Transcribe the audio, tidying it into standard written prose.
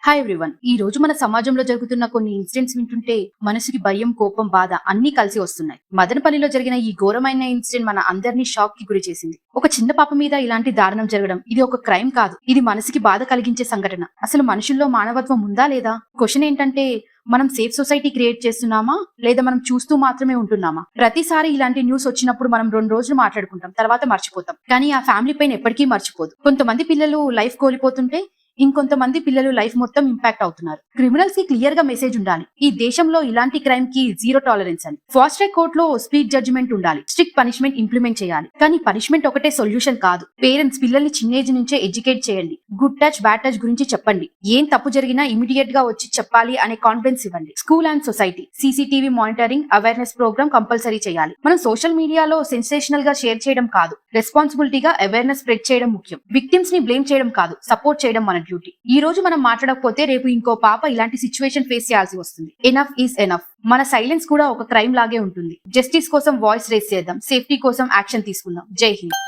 Hi everyone. ఈ రోజు మన సమాజంలో జరుగుతున్న కొన్ని ఇన్సిడెంట్స్ వింటుంటే మనసుకి భయం, కోపం, బాధ అన్ని కలిసి వస్తున్నాయి. మదనపల్లిలో జరిగిన ఈ ఘోరమైన ఇన్సిడెంట్ మన అందరినీ షాక్ కి గురి చేసింది. ఒక చిన్న పాప మీద ఇలాంటి దారుణం జరగడం ఇది ఒక క్రైమ్ కాదు. ఇది మనసుకి బాధ కలిగించే సంఘటన. అసలు మనుషుల్లో మానవత్వం ఉందా లేదా? క్వశ్చన్ ఏంటంటే మనం సేఫ్ సొసైటీ క్రియేట్ చేస్తున్నామా లేదా మనం చూస్తూ మాత్రమే ఉంటున్నామా? ప్రతిసారి ఇలాంటి న్యూస్ వచ్చినప్పుడు మనం 2 రోజులు మాట్లాడుకుంటాం, తర్వాత మర్చిపోతాం. కానీ ఆ ఫ్యామిలీ పైన ఎప్పటికీ మర్చిపోదు. కొంతమంది పిల్లలు లైఫ్ కోల్పోతుంటే ఇంకొంతమంది పిల్లలు లైఫ్ మొత్తం ఇంపాక్ట్ అవుతున్నారు. క్రిమినల్స్ కి క్లియర్ గా మెసేజ్ ఉండాలి, ఈ దేశంలో ఇలాంటి క్రైమ్ కి జీరో టాలరెన్స్ అని. ఫాస్ట్ ట్రాక్ కోర్ట్ లో స్పీడ్ జడ్జిమెంట్ ఉండాలి, స్ట్రిక్ట్ పనిష్మెంట్ ఇంప్లిమెంట్ చేయాలి. కానీ పనిష్మెంట్ ఒకటే సొల్యూషన్ కాదు. పేరెంట్స్ పిల్లల్ని చిన్న ఏజ్ నుంచే ఎడ్యుకేట్ చేయండి. గుడ్ టచ్, బ్యాడ్ టచ్ గురించి చెప్పండి. ఏం తప్పు జరిగినా ఇమీడియట్ గా వచ్చి చెప్పాలి అనే కాన్ఫిడెన్స్ ఇవ్వండి. School and society CCTV monitoring, awareness programme compulsory చేయాలి. మనం సోషల్ మీడియాలో సెన్సేషనల్ గా షేర్ చేయడం కాదు, రెస్పాన్సిబిలిటీగా అవేర్నెస్ స్ప్రెడ్ చేయడం ముఖ్యం. విక్టిమ్స్ ని బ్లేమ్ చేయడం కాదు, సపోర్ట్ చేయడం మన డ్యూటీ. ఈ రోజు మనం మాట్లాడకపోతే రేపు ఇంకో పాప ఇలాంటి సిచ్యువేషన్ ఫేస్ చేయాల్సి వస్తుంది. Enough is enough. మన సైలెన్స్ కూడా ఒక క్రైమ్ లాగే ఉంటుంది. జస్టిస్ కోసం వాయిస్ రేస్ చేద్దాం, సేఫ్టీ కోసం యాక్షన్ తీసుకుందాం. జై హింద్.